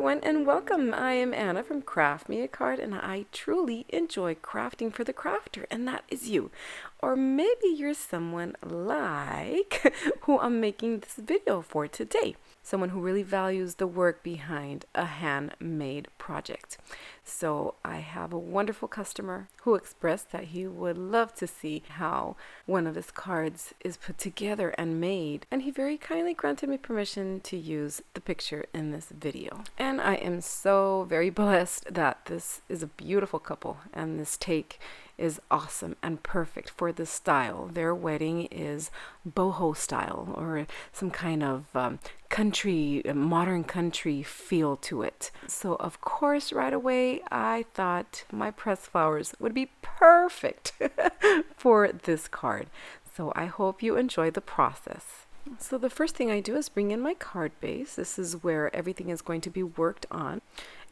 everyone, and welcome. I am Anna from Craft Me a Card, and I truly enjoy crafting for the crafter, and that is you. Or maybe you're someone like who I'm making this video for today. Someone who really values the work behind a handmade project. So I have a wonderful customer who expressed that he would love to see how one of his cards is put together and made, and he very kindly granted me permission to use the picture in this video. And I am so very blessed that this is a beautiful couple, and this take is awesome and perfect for this style. Their wedding is boho style, or some kind of country, modern country feel to it. So of course right away I thought my pressed flowers would be perfect for this card. So I hope you enjoy the process. So the first thing I do is bring in my card base. This is where everything is going to be worked on.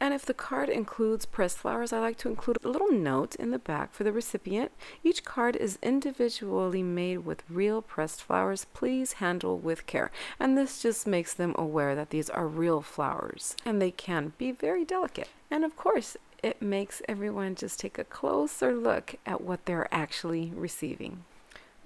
And if the card includes pressed flowers, I like to include a little note in the back for the recipient. Each card is individually made with real pressed flowers. Please handle with care. And this just makes them aware that these are real flowers and they can be very delicate. And of course, it makes everyone just take a closer look at what they're actually receiving.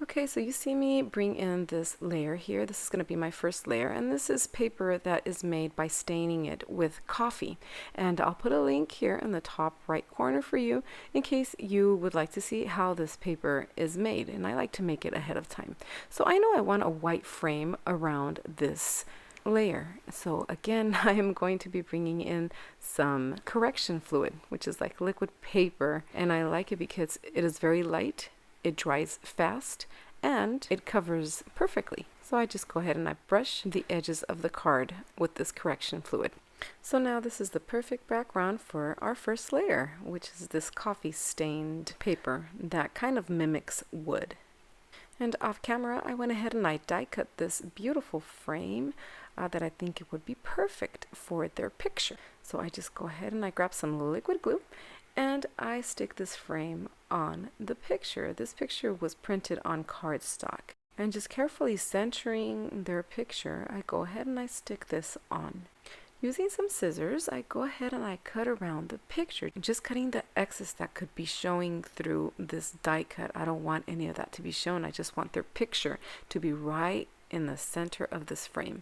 Okay, so you see me bring in this layer here. This is going to be my first layer, and this is paper that is made by staining it with coffee. And I'll put a link here in the top right corner for you in case you would like to see how this paper is made. And I like to make it ahead of time. So I know I want a white frame around this layer. So again, I am going to be bringing in some correction fluid, which is like liquid paper. And I like it because it is very light. It dries fast and it covers perfectly. So I just go ahead and I brush the edges of the card with this correction fluid. So now this is the perfect background for our first layer, which is this coffee stained paper that kind of mimics wood. And off camera, I went ahead and I die cut this beautiful frame that I think it would be perfect for their picture. So I just go ahead and I grab some liquid glue and I stick this frame on the picture. This picture was printed on cardstock. And just carefully centering their picture, I go ahead and I stick this on. Using some scissors, I go ahead and I cut around the picture, just cutting the excess that could be showing through this die cut. I don't want any of that to be shown. I just want their picture to be right in the center of this frame.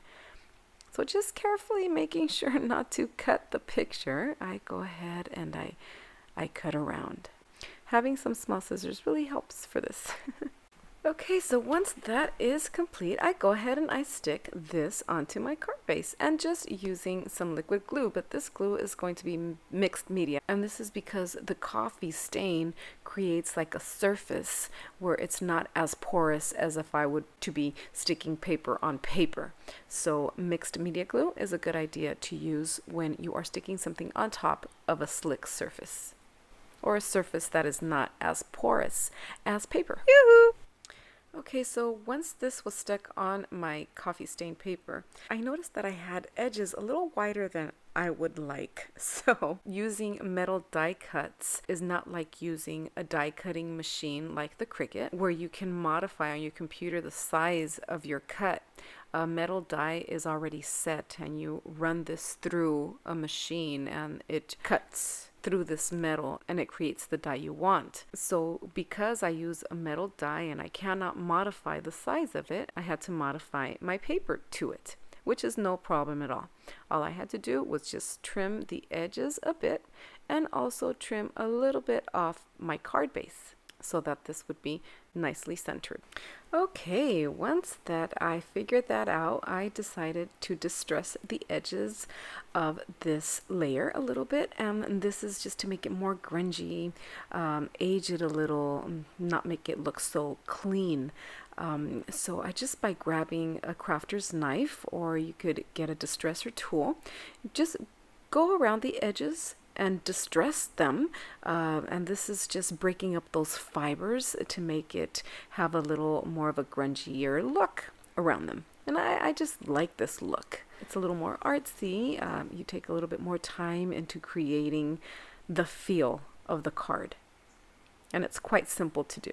So just carefully making sure not to cut the picture, I go ahead and I cut around. Having some small scissors really helps for this. Okay, so once that is complete, I go ahead and I stick this onto my card base and just using some liquid glue, but this glue is going to be mixed media. And this is because the coffee stain creates like a surface where it's not as porous as if I would to be sticking paper on paper. So mixed media glue is a good idea to use when you are sticking something on top of a slick surface, or a surface that is not as porous as paper. Yoo-hoo! Okay, so once this was stuck on my coffee stained paper, I noticed that I had edges a little wider than I would like. So using metal die cuts is not like using a die cutting machine like the Cricut, where you can modify on your computer the size of your cut. A metal die is already set and you run this through a machine and it cuts through this metal and it creates the die you want. So because I use a metal die and I cannot modify the size of it, I had to modify my paper to it, which is no problem at all. All I had to do was just trim the edges a bit and also trim a little bit off my card base so that this would be nicely centered. Okay, once that I figured that out, I decided to distress the edges of this layer a little bit, and this is just to make it more grungy, age it a little, not make it look so clean. So I just, by grabbing a crafter's knife, or you could get a distresser tool, just go around the edges and distress them, and this is just breaking up those fibers to make it have a little more of a grungier look around them. And I just like this look. It's a little more artsy. You take a little bit more time into creating the feel of the card, and it's quite simple to do.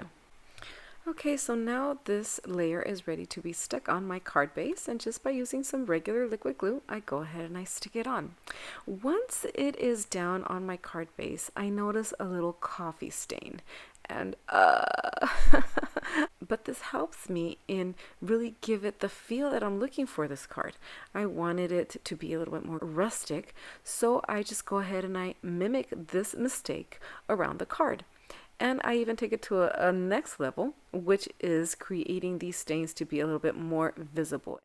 Okay, so now this layer is ready to be stuck on my card base, and just by using some regular liquid glue, I go ahead and I stick it on. Once it is down on my card base, I notice a little coffee stain, and but this helps me in really give it the feel that I'm looking for this card. I wanted it to be a little bit more rustic, so I just go ahead and I mimic this mistake around the card. And I even take it to a next level, which is creating these stains to be a little bit more visible.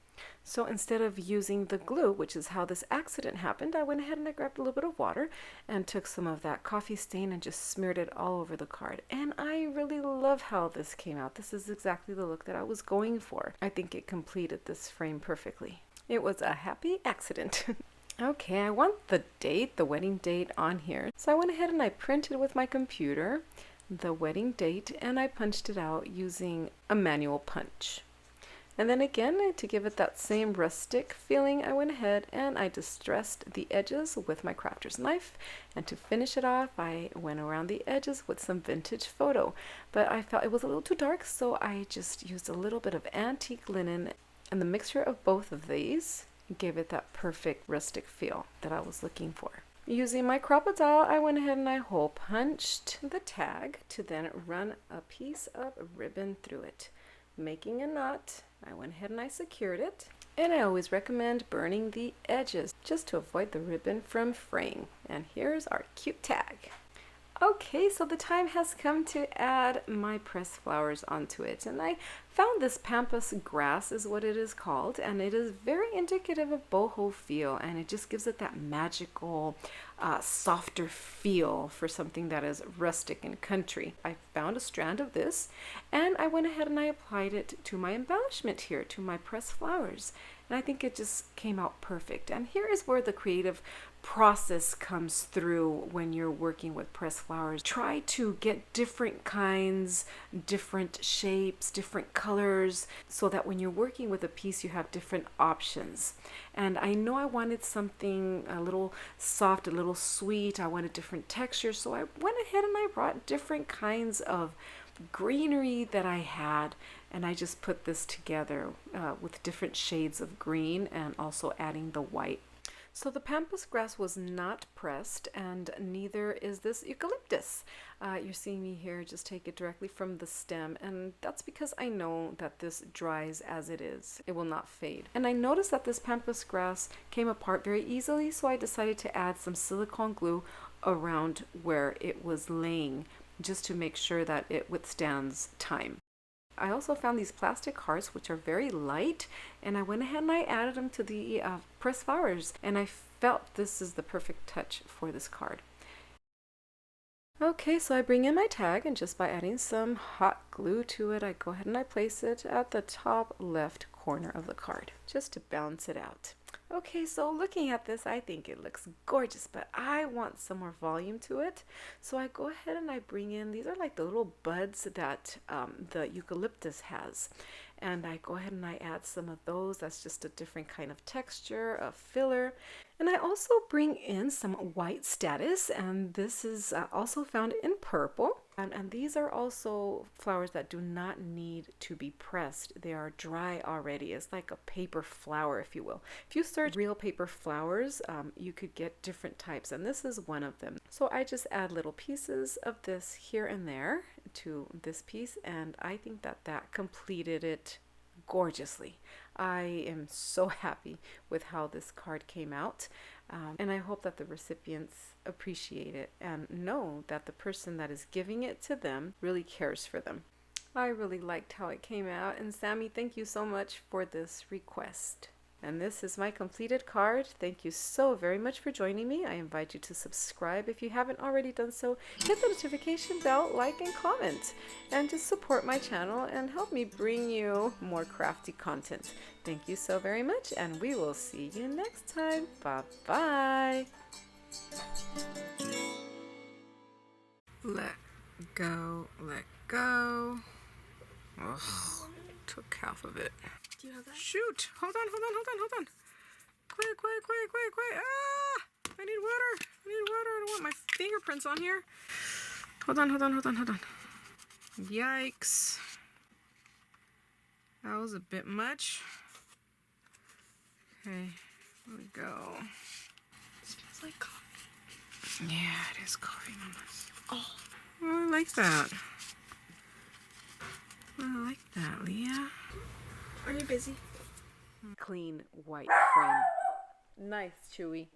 So instead of using the glue, which is how this accident happened, I went ahead and I grabbed a little bit of water and took some of that coffee stain and just smeared it all over the card. And I really love how this came out. This is exactly the look that I was going for. I think it completed this frame perfectly. It was a happy accident. Okay, I want the date, the wedding date on here. So I went ahead and I printed with my computer the wedding date, and I punched it out using a manual punch. And then again, to give it that same rustic feeling, I went ahead and I distressed the edges with my crafter's knife, and to finish it off, I went around the edges with some vintage photo. But I felt it was a little too dark, so I just used a little bit of antique linen, and the mixture of both of these gave it that perfect rustic feel that I was looking for. Using my crop-a-dile, I went ahead and I hole punched the tag to then run a piece of ribbon through it. Making a knot, I went ahead and I secured it. And I always recommend burning the edges just to avoid the ribbon from fraying. And here's our cute tag. Okay, so the time has come to add my pressed flowers onto it, and I found this pampas grass is what it is called, and it is very indicative of boho feel, and it just gives it that magical softer feel for something that is rustic and country. I found a strand of this, and I went ahead and I applied it to my embellishment here, to my pressed flowers, and I think it just came out perfect. And here is where the creative process comes through when you're working with pressed flowers. Try to get different kinds, different shapes, different colors, so that when you're working with a piece you have different options. And I know I wanted something a little soft, a little sweet. I wanted different textures, so I went ahead and I brought different kinds of greenery that I had, and I just put this together with different shades of green and also adding the white. So the pampas grass was not pressed, and neither is this eucalyptus. You're seeing me here just take it directly from the stem, and that's because I know that this dries as it is. It will not fade. And I noticed that this pampas grass came apart very easily, so I decided to add some silicone glue around where it was laying, just to make sure that it withstands time. I also found these plastic hearts, which are very light, and I went ahead and I added them to the pressed flowers, and I felt this is the perfect touch for this card. Okay, so I bring in my tag, and just by adding some hot glue to it, I go ahead and I place it at the top left corner of the card, just to balance it out. Okay, so looking at this, I think it looks gorgeous, but I want some more volume to it. So I go ahead and I bring in, these are like the little buds that the eucalyptus has. And I go ahead and I add some of those. That's just a different kind of texture, a filler. And I also bring in some white statice, and this is also found in purple. And these are also flowers that do not need to be pressed. They are dry already. It's like a paper flower, if you will. If you search real paper flowers, you could get different types, and this is one of them. So I just add little pieces of this here and there to this piece, and I think that that completed it gorgeously. I am so happy with how this card came out, and I hope that the recipients appreciate it and know that the person that is giving it to them really cares for them. I really liked how it came out, and Sammy, thank you so much for this request. And this is my completed card. Thank you so very much for joining me. I invite you to subscribe if you haven't already done so. Hit the notification bell, like, and comment. And just support my channel and help me bring you more crafty content. Thank you so very much, and we will see you next time. Bye-bye. Let go, let go. Ugh, took half of it. Do you have that? Shoot! Hold on. Quick. Ah! I need water. I don't want my fingerprints on here. Hold on. Yikes. That was a bit much. Okay, here we go. It smells like coffee. Yeah, it is coffee mamas. Oh. I like that. I like that, Leah. Are you busy? Clean white frame. Nice, Chewy.